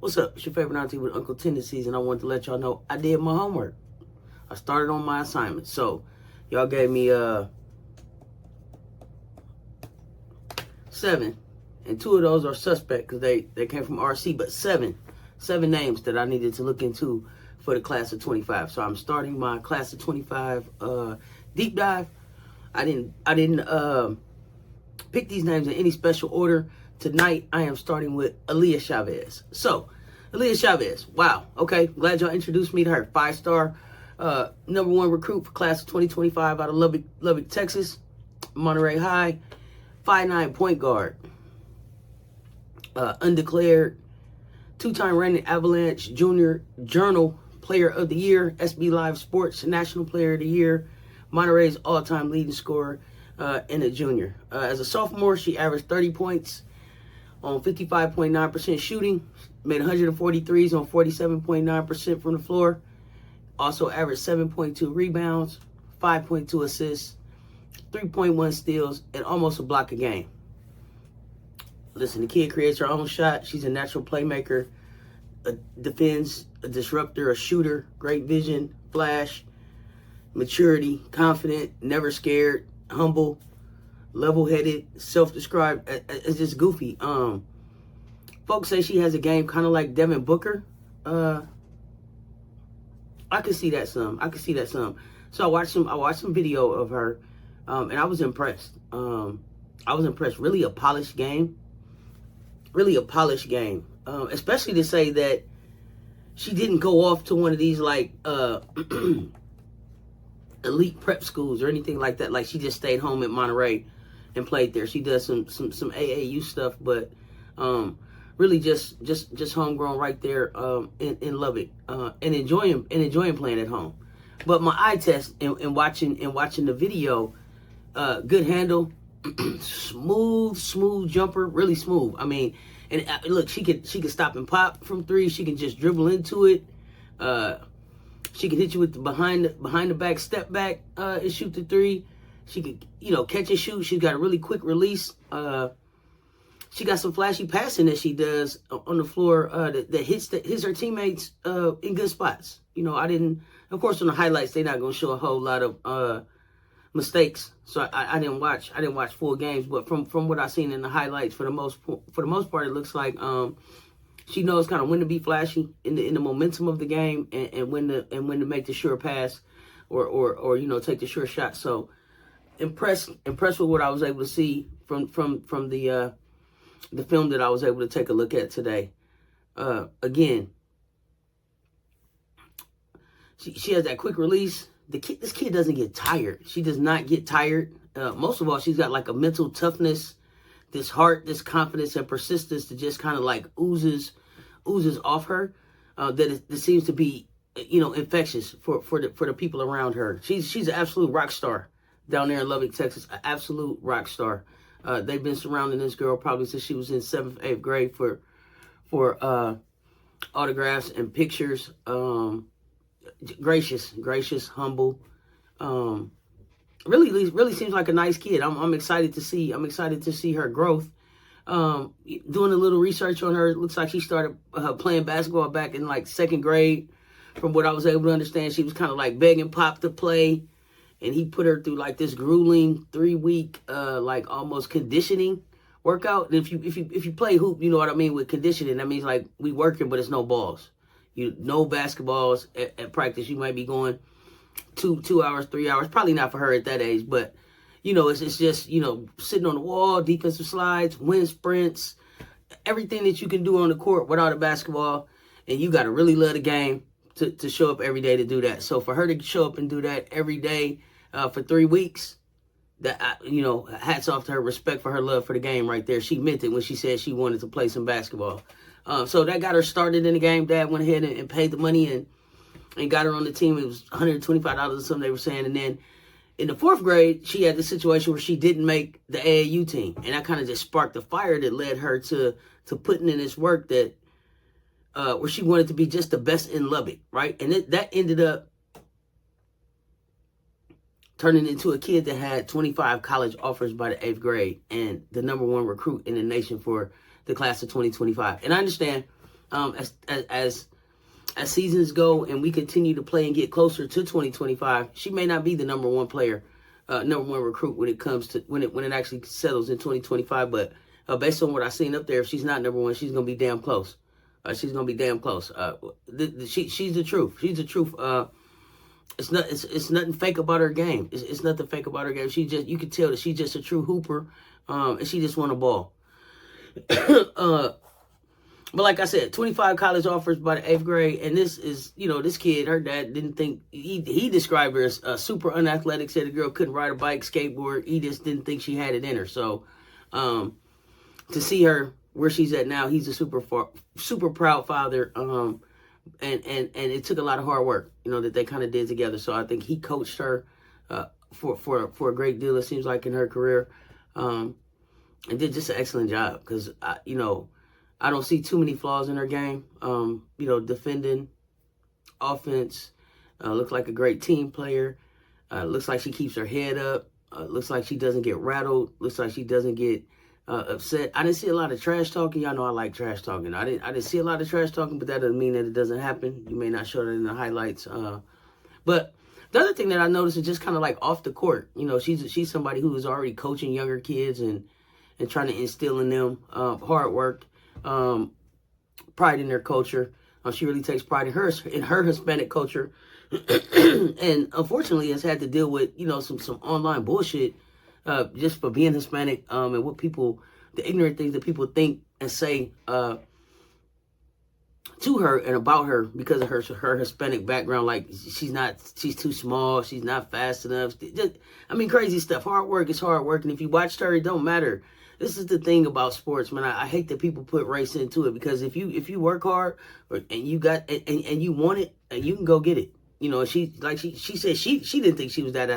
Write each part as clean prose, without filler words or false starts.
What's up? It's your favorite auntie with Uncle Tendencies, and I wanted to let y'all know I did my homework. I started on my assignment. So, y'all gave me 7, and 2 of those are suspect because they came from RC, but 7 names that I needed to look into for the class of 25. So I'm starting my class of 25 deep dive. I didn't pick these names in any special order. Tonight, I am starting with Aaliyah Chavez. So, Aaliyah Chavez, wow. Okay, glad y'all introduced me to her. 5-star, #1 recruit for class of 2025 out of Lubbock, Texas. Monterey High, 5'9" point guard. Undeclared, 2-time reigning Avalanche Junior Journal Player of the Year, SB Live Sports National Player of the Year, Monterey's all-time leading scorer, and a junior. As a sophomore, she averaged 30 points on 55.9% shooting, made 143s on 47.9% from the floor, also averaged 7.2 rebounds, 5.2 assists, 3.1 steals, and almost a block a game. Listen, the kid creates her own shot. She's a natural playmaker, defends, a disruptor, a shooter, great vision, flash, maturity, confident, never scared, humble, level-headed, self-described as just goofy. Folks say she has a game kind of like Devin Booker. I could see that some. So I watched some video of her, and I was impressed. Really a polished game. Especially to say that she didn't go off to one of these like elite prep schools or anything like that. Like she just stayed home at Monterey and played there. She does some AAU stuff, but really just homegrown right there in Lubbock, and enjoying playing at home. But my eye test in watching the video, good handle, smooth jumper, really smooth. I mean, and look, she could stop and pop from 3. She can just dribble into it. She can hit you with the behind the back step back and shoot the 3. She could, catch and shoot. She's got a really quick release. She got some flashy passing that she does on the floor that hits her teammates in good spots. Of course, on the highlights, they're not going to show a whole lot of mistakes. So I didn't watch full games, but from what I've seen in the highlights, for the most part, it looks like she knows kind of when to be flashy in the momentum of the game and when to make the sure pass or take the sure shot. So impressed with what I was able to see from the film that I was able to take a look at today. Again, she has that quick release. This kid doesn't get tired. She does not get tired. Most of all, she's got like a mental toughness, this heart, this confidence and persistence that just kind of like oozes off her. That seems to be, infectious for the people around her. She's an absolute rock star down there in Lubbock, Texas. An absolute rock star. They've been surrounding this girl probably since she was in 7th, 8th grade for autographs and pictures. Gracious, humble. Really seems like a nice kid. I'm excited to see her growth. Doing a little research on her, it looks like she started playing basketball back in like 2nd grade. From what I was able to understand, she was kind of like begging Pop to play, and he put her through like this grueling 3-week like almost conditioning workout. And if you play hoop, you know what I mean with conditioning. That means like we working, but it's no balls. No basketballs at practice. You might be going 2 hours, 3 hours. Probably not for her at that age, but it's just sitting on the wall, defensive slides, wind sprints, everything that you can do on the court without a basketball, and you got to really love the game to show up every day to do that. So for her to show up and do that every day for 3 weeks, that hats off to her. Respect for her love for the game right there. She meant it when she said she wanted to play some basketball. So that got her started in the game. Dad went ahead and paid the money and got her on the team. It was $125 or something they were saying. And then in the 4th grade, she had the situation where she didn't make the AAU team. And that kind of just sparked the fire that led her to putting in this work that where she wanted to be just the best in Lubbock, right? And that ended up turning into a kid that had 25 college offers by the 8th grade and the #1 recruit in the nation for the class of 2025. And I understand As seasons go and we continue to play and get closer to 2025, she may not be the number one player, number one recruit when it comes to when it actually settles in 2025. But based on what I've seen up there, if she's not number one, she's gonna be damn close. She's gonna be damn close. She's the truth. She's the truth. It's nothing fake about her game. It's nothing fake about her game. You can tell that she's just a true hooper, and she just won a ball. But like I said, 25 college offers by the 8th grade, and this is, this kid, her dad didn't think, he described her as super unathletic, said the girl couldn't ride a bike, skateboard, he just didn't think she had it in her. So, to see her where she's at now, he's a super proud father, and it took a lot of hard work, that they kind of did together. So I think he coached her for a great deal, it seems like, in her career, and did just an excellent job, because, I don't see too many flaws in her game. Defending, offense, looks like a great team player. Looks like she keeps her head up. Looks like she doesn't get rattled. Looks like she doesn't get upset. I didn't see a lot of trash talking. Y'all know I like trash talking. I didn't see a lot of trash talking, but that doesn't mean that it doesn't happen. You may not show that in the highlights. But the other thing that I noticed is just kind of like off the court. She's somebody who is already coaching younger kids and trying to instill in them hard work. Pride in their culture. She really takes pride in her Hispanic culture, and unfortunately has had to deal with some online bullshit just for being Hispanic, and the ignorant things that people think and say to her and about her because of her Hispanic background. Like she's too small, she's not fast enough. Crazy stuff. Hard work is hard work, and if you watched her, it don't matter. This is the thing about sports, man. I hate that people put race into it, because if you work hard and you got and you want it, you can go get it. She said she didn't think she was that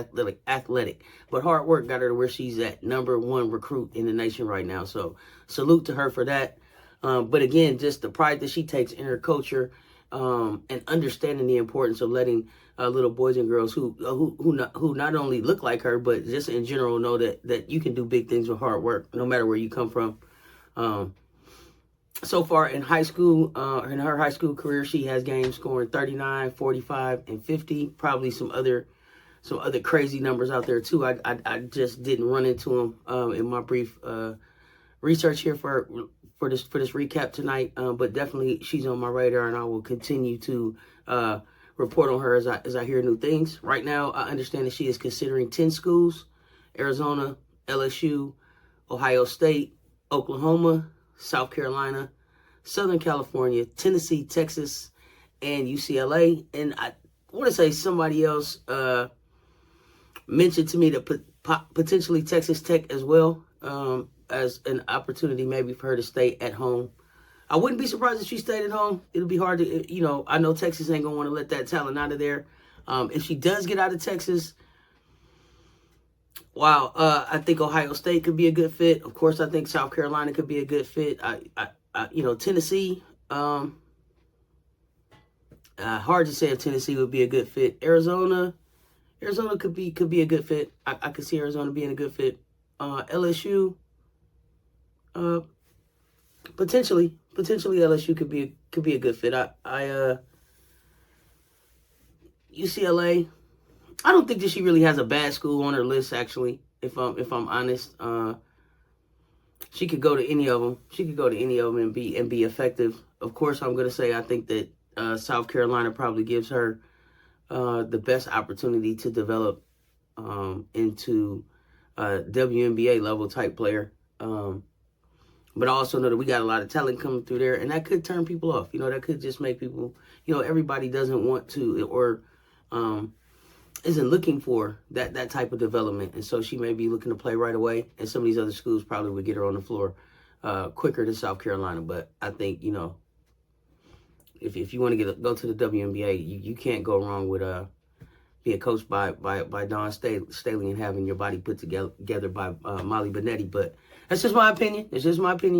athletic, but hard work got her to where she's at number one recruit in the nation right now. So salute to her for that. But again, just the pride that she takes in her culture, and understanding the importance of letting little boys and girls who not only look like her, but just in general know that you can do big things with hard work, no matter where you come from. So far in high school, in her high school career, she has games scoring 39, 45, and 50. Probably some other crazy numbers out there too. I just didn't run into them in my brief research here for this recap tonight. But definitely she's on my radar, and I will continue to report on her as I hear new things. Right now, I understand that she is considering 10 schools: Arizona, LSU, Ohio State, Oklahoma, South Carolina, Southern California, Tennessee, Texas, and UCLA. And I want to say somebody else mentioned to me that potentially Texas Tech as well, as an opportunity maybe for her to stay at home. I wouldn't be surprised if she stayed at home. It'll be hard to, I know Texas ain't going to want to let that talent out of there. If she does get out of Texas, wow, I think Ohio State could be a good fit. Of course, I think South Carolina could be a good fit. Tennessee, hard to say if Tennessee would be a good fit. Arizona could be a good fit. I could see Arizona being a good fit. LSU, potentially LSU could be a good fit. UCLA, I don't think that she really has a bad school on her list, actually, if I'm honest. She could go to any of them. And be effective. Of course, I'm gonna say I think that South Carolina probably gives her the best opportunity to develop into a WNBA level type player. But I also know that we got a lot of talent coming through there, and that could turn people off. That could just make people, everybody doesn't want to or isn't looking for that type of development. And so she may be looking to play right away, and some of these other schools probably would get her on the floor quicker than South Carolina. But I think, if you want to go to the WNBA, you can't go wrong with being coached by Dawn Staley and having your body put together by Molly Benetti. But that's just my opinion.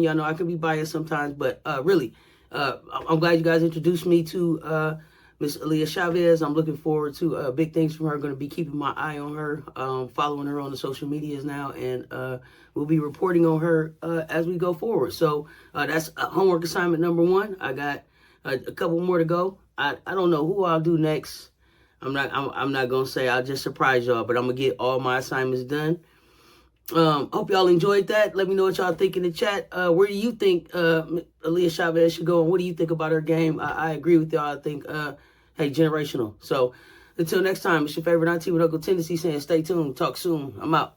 Y'all know I can be biased sometimes, but really, I'm glad you guys introduced me to Miss Aaliyah Chavez. I'm looking forward to big things from her. Going to be keeping my eye on her, following her on the social medias now, and we'll be reporting on her as we go forward. So that's homework assignment number 1. I got a couple more to go. I don't know who I'll do next. I'm not gonna say. I'll just surprise y'all, but I'm gonna get all my assignments done. Hope y'all enjoyed that. Let me know what y'all think in the chat. Where do you think Aaliyah Chavez should go, and what do you think about her game? I agree with y'all. I think, hey, generational. So until next time, it's your favorite auntie with Uncle Tennessee saying stay tuned. Talk soon. I'm out.